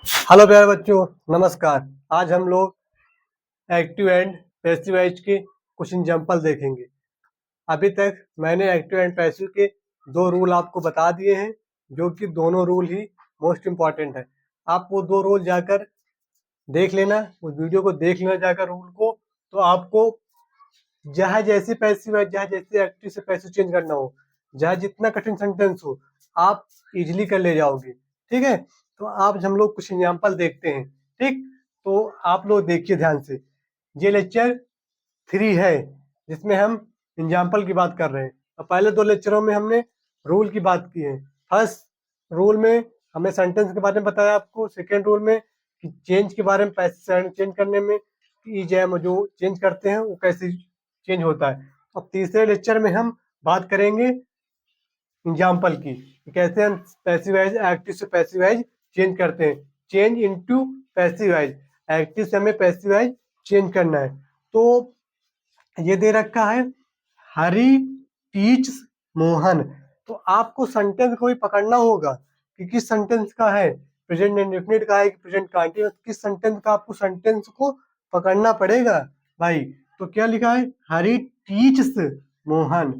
Hello प्यारे बच्चों, नमस्कार। आज हम लोग एक्टिव एंड पैसिव वॉइस के कुछ एग्जाम्पल देखेंगे। अभी तक मैंने एक्टिव एंड पैसिव के दो रूल आपको बता दिए हैं, जो कि दोनों रूल ही मोस्ट इम्पॉर्टेंट है। आप वो दो रूल जाकर देख लेना, उस वीडियो को देख लेना जाकर रूल को, तो आपको जहाँ जैसे पैसिव है, जहाँ जैसे एक्टिव से पैसिव चेंज करना हो, जहाँ जितना कठिन सेंटेंस हो, आप इजिली कर ले जाओगे। ठीक है, तो आप हम लोग कुछ एग्जाम्पल देखते हैं। ठीक, तो आप लोग देखिए ध्यान से। ये लेक्चर 3 है, जिसमें हम एग्जाम्पल की बात कर रहे हैं। और पहले 2 लेक्चरों में हमने रूल की बात की है। फर्स्ट रूल में हमने सेंटेंस के बारे में बताया आपको। सेकेंड रूल में कि चेंज के बारे में, पैसे चेंज करने में जैम जो चेंज करते हैं वो कैसे चेंज होता है। अब तीसरे लेक्चर में हम बात करेंगे एग्जाम्पल की, कि कैसे हम पैसिवाइज एक्टिव से पैसिवाइज चेंज करते हैं। चेंज इनटू पैसिवाइज, एक्टिव से हमें पैसिवाइज चेंज करना है। तो ये दे रखा है हरी टीच मोहन। तो आपको सेंटेंस को भी पकड़ना होगा कि किस सेंटेंस का है, प्रेजेंट इंडेफिनिट का है कि प्रेजेंट कंटीन्यूअस, किस सेंटेंस का आपको सेंटेंस को पकड़ना पड़ेगा भाई। तो क्या लिखा है, हरी टीचस मोहन।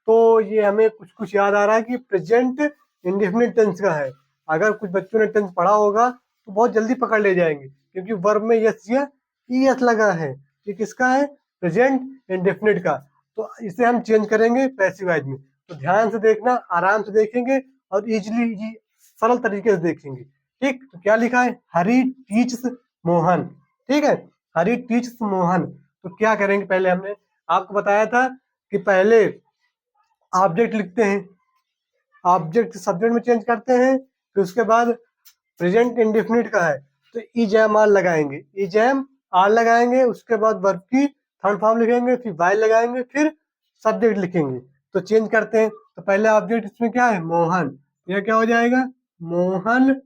तो ये हमें कुछ कुछ याद आ रहा है कि प्रेजेंट इंडेफिनिट टेंस का है। अगर कुछ बच्चों ने टेंस पढ़ा होगा तो बहुत जल्दी पकड़ ले जाएंगे, क्योंकि वर्ब में यस या ईएस लगा है। ये किसका है, प्रेजेंट इंडेफिनिट का। तो इसे हम चेंज करेंगे पैसिवाइज में। तो ध्यान से देखना, आराम से देखेंगे और इजिली सरल तरीके से देखेंगे। ठीक, तो क्या लिखा है, हरी टीचस मोहन। ठीक है, हरी टीचस मोहन। तो क्या करेंगे, पहले हमने आपको बताया था कि पहले ऑब्जेक्ट लिखते हैं, ऑब्जेक्ट सब्जेक्ट में चेंज करते हैं, फिर उसके बाद प्रेजेंट इंडेफिनिट का है तो इजैम आर लगाएंगे, इजैम आर लगाएंगे, उसके बाद वर्ब की थर्ड फॉर्म लिखेंगे, फिर वाई लगाएंगे, फिर सब्जेक्ट लिखेंगे। तो चेंज करते हैं। तो पहले ऑब्जेक्ट इसमें क्या है, मोहन। यह क्या हो जाएगा, मोहन।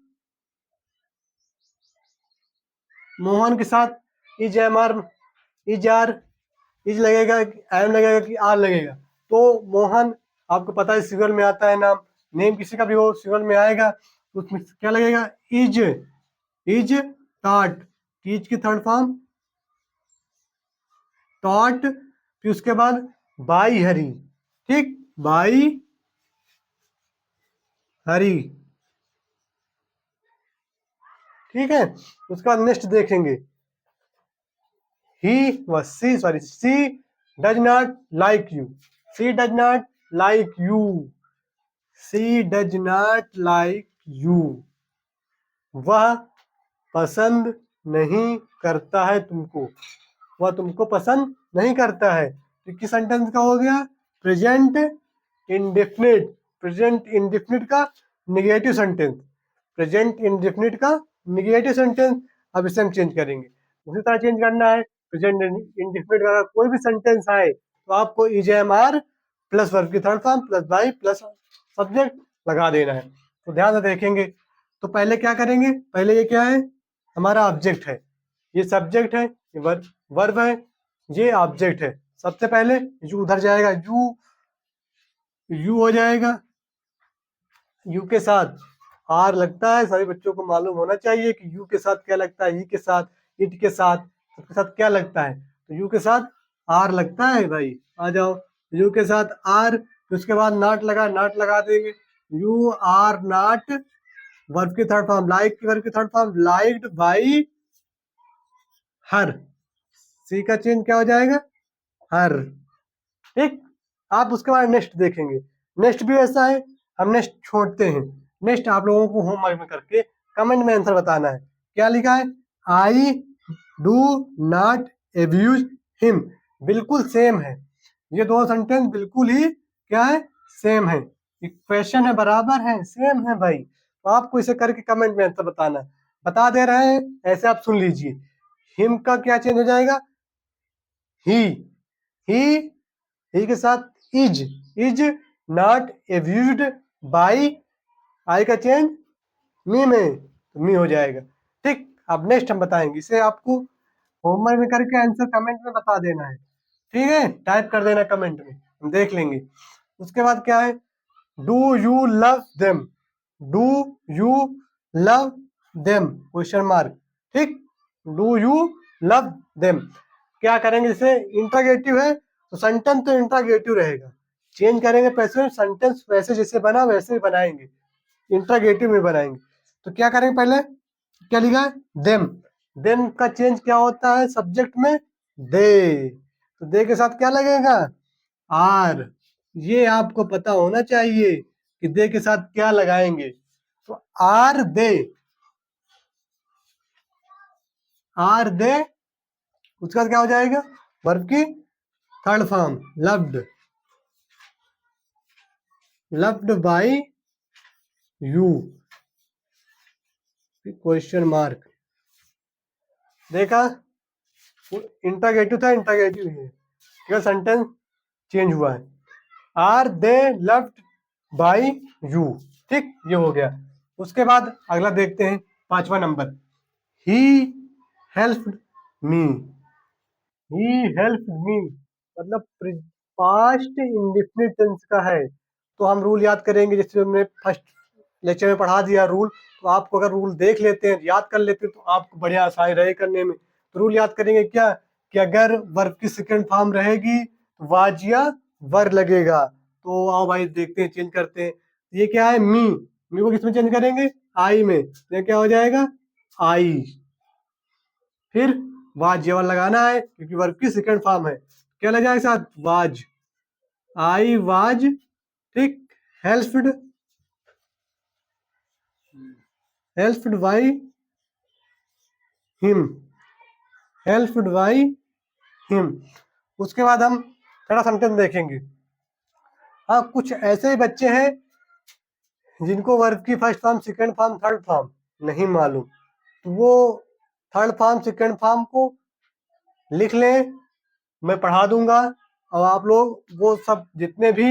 मोहन के साथ इजैम आर, इज आर, इज लगेगा, एम लगेगा कि आर लगेगा। तो मोहन आपको पता है सिंगल में आता है नाम, नेम किसी का भी हो सिंगल में आएगा, तो उसमें क्या लगेगा, इज, इज टॉट, टीच की थर्ड फॉर्म टॉट, फिर उसके बाद बाई हरी। ठीक, बाई हरी। ठीक है, उसके बाद नेक्स्ट देखेंगे, ही व she, sorry, she does not like you, she does not like you, she does not like you. वह पसंद नहीं करता है तुमको, वह तुमको पसंद नहीं करता है। तो किस सेंटेंस का हो गया, प्रेजेंट इंडेफिनिट, प्रेजेंट इंडेफिनिट का निगेटिव सेंटेंस, प्रेजेंट इंडेफिनिट का निगेटिव सेंटेंस। अब इसे हम चेंज करेंगे, उसी तरह चेंज करना है। प्रेजेंट इंडेफिनिट का अगर कोई भी सेंटेंस आए तो आपको is am are plus verb की third form plus by plus subject लगा देना है। तो ध्यान से देखेंगे। तो पहले क्या करेंगे, पहले ये क्या है, हमारा ऑब्जेक्ट है, ये सब्जेक्ट है, ये वर्ब है, ये ऑब्जेक्ट है। सबसे पहले यू उधर जाएगा, यू, यू हो जाएगा, यू के साथ आर लगता है। सभी बच्चों को मालूम होना चाहिए कि यू के साथ क्या लगता है, ई के साथ, इट के साथ, सबके साथ क्या लगता है। तो यू के साथ आर लगता है भाई, आ जाओ, यू के साथ आर। फिर उसके बाद नॉट लगा, नॉट लगा देंगे, यू आर नॉट, वर्ब की थर्ड फॉर्म लाइक, वर्ब की third form liked by her, she का चेंज क्या हो जाएगा, हर। ठीक, आप उसके बाद नेक्स्ट देखेंगे, नेक्स्ट भी ऐसा है। हम नेक्स्ट छोड़ते हैं, नेक्स्ट आप लोगों को होमवर्क में करके कमेंट में आंसर बताना है। क्या लिखा है, I do not abuse him. बिल्कुल सेम है, ये दो सेंटेंस बिल्कुल ही क्या है, सेम है, क्वेश्चन है, बराबर है, सेम है भाई। तो आपको इसे करके कमेंट में आंसर बताना है। बता दे रहे हैं, ऐसे आप सुन लीजिए। हिम का क्या चेंज हो जाएगा, ही, ही के साथ इज नॉट एब्यूज्ड बाई, आई का चेंज मी में, तो मी हो जाएगा। ठीक, अब नेक्स्ट हम बताएंगे, इसे आपको होमवर्क में करके आंसर कमेंट में बता देना है। ठीक है, टाइप कर देना कमेंट में, हम देख लेंगे। उसके बाद क्या है, do you love them, do you love them question mark. ठीक, डू यू लव देम। क्या करेंगे, जैसे इंट्रोगेटिव है तो सेंटेंस तो इंट्रोगेटिव रहेगा, चेंज करेंगे पैसिव, सेंटेंस वैसे जैसे बना वैसे ही बनाएंगे, इंट्रोगेटिव में बनाएंगे। तो क्या करेंगे, पहले क्या लिखा है, देम। देम का चेंज क्या होता है सब्जेक्ट में, दे। तो दे के साथ क्या लगेगा, आर। ये आपको पता होना चाहिए कि दे के साथ क्या लगाएंगे। तो आर दे, आर दे, उसके बाद क्या हो जाएगा, वर्ब की third form loved, loved by you question mark. देखा, इंट्रोगेटिव था, इंट्रोगेटिव है, क्या सेंटेंस चेंज हुआ है, are they loved by you. ठीक, ये हो गया। उसके बाद अगला देखते हैं, 5वां number, he helped me. He helped me मतलब पास्ट इंडेफिनिट टेंस का है। तो हम रूल याद करेंगे, जैसे हमने फर्स्ट लेक्चर में पढ़ा दिया रूल। तो आपको अगर रूल देख लेते हैं, याद कर लेते हैं, तो आपको बढ़िया आसानी रहे करने में। तो रूल याद करेंगे क्या, कि अगर वर्ब की सेकंड फॉर्म रहेगी तो वाज या वर लगेगा। तो आओ भाई देखते हैं, चेंज करते हैं। ये क्या है, मी। मी को किसमें चेंज करेंगे, आई में। ये क्या हो जाएगा, आई। फिर वाज, ये वाला लगाना है क्योंकि वर्ब की सेकंड फॉर्म है। क्या लग जाएगा साथ, वाज, आई वाज। ठीक, helped, helped by him, helped by him. उसके बाद हम थोड़ा सेंटेंस देखेंगे। हाँ, कुछ ऐसे ही बच्चे हैं जिनको वर्ब की first form, second form, third form नहीं मालूम, तो वो थर्ड फॉर्म, सेकंड फॉर्म को लिख लें, मैं पढ़ा दूंगा। और आप लोग वो सब जितने भी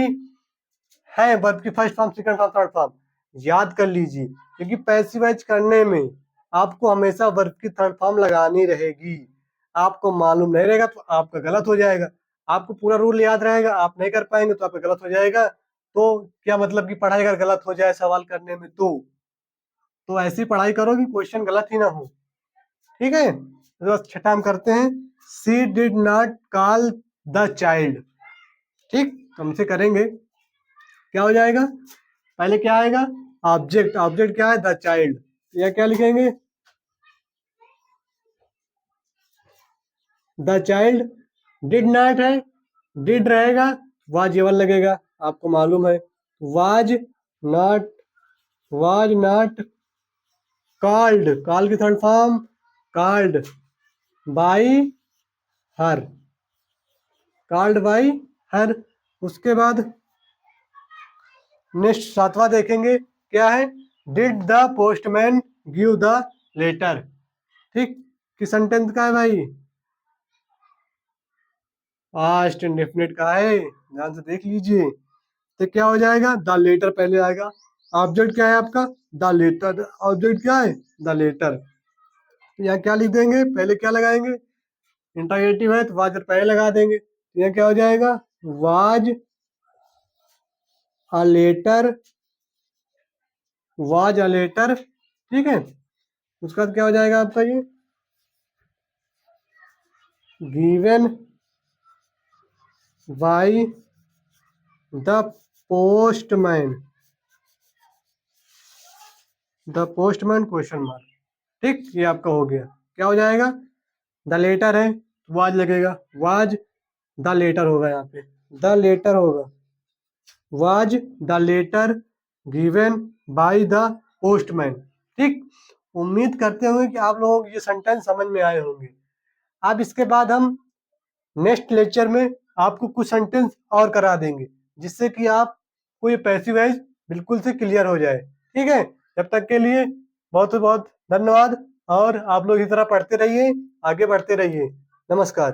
हैं वर्ब की first form, second form, third form याद कर लीजिए, क्योंकि पैसिवाइज करने में आपको हमेशा वर्ब की थर्ड फॉर्म लगानी रहेगी। आपको मालूम नहीं रहेगा तो आपका गलत हो जाएगा। आपको पूरा रूल याद रहेगा, आप नहीं कर पाएंगे तो आपका गलत हो जाएगा। तो क्या मतलब कि पढ़ाई अगर गलत हो जाए सवाल करने में, तो ऐसी पढ़ाई करो कि क्वेश्चन गलत ही ना हो। ठीक है, तो छठा हम करते हैं, she did not call the child. ठीक, हमसे करेंगे, क्या हो जाएगा, पहले क्या आएगा, ऑब्जेक्ट। ऑब्जेक्ट क्या है, द चाइल्ड। या क्या लिखेंगे, द चाइल्ड डिड नॉट है, डिड रहेगा, वाज ये वाला लगेगा, आपको मालूम है। Was not, was not called, call की third form called by her, called by her. उसके बाद नेक्स्ट 7वां देखेंगे, क्या है, did the postman give the letter. ठीक, किस सेंटेंस का है भाई, पास्ट इंडेफिनिट का है, ध्यान से देख लीजिए। तो क्या हो जाएगा, द लेटर पहले आएगा। ऑब्जेक्ट क्या है आपका, द लेटर। ऑब्जेक्ट क्या है, द लेटर। यहाँ क्या लिख देंगे, पहले क्या लगाएंगे, इंटरोगेटिव है तो वाज पहले लगा देंगे। यहाँ क्या हो जाएगा, was a letter, was a letter. ठीक है, उसके बाद क्या हो जाएगा आपका, ये given by the postman, the postman question mark. ठीक, ये आपका हो गया। क्या हो जाएगा, द लेटर है तो वाज लगेगा, वाज द लेटर होगा, यहाँ पे द लेटर होगा, was the letter given by the postman. ठीक, उम्मीद करते हुए कि आप लोगों को ये सेंटेंस समझ में आए होंगे। अब इसके बाद हम नेक्स्ट लेक्चर में आपको कुछ सेंटेंस और करा देंगे, जिससे कि आप कोई पैसिव वॉइस बिल्कुल से क्लियर हो जाए। ठीक है, जब तक के लिए बहुत बहुत धन्यवाद। और आप लोग इसी तरह पढ़ते रहिए, आगे बढ़ते रहिए। नमस्कार।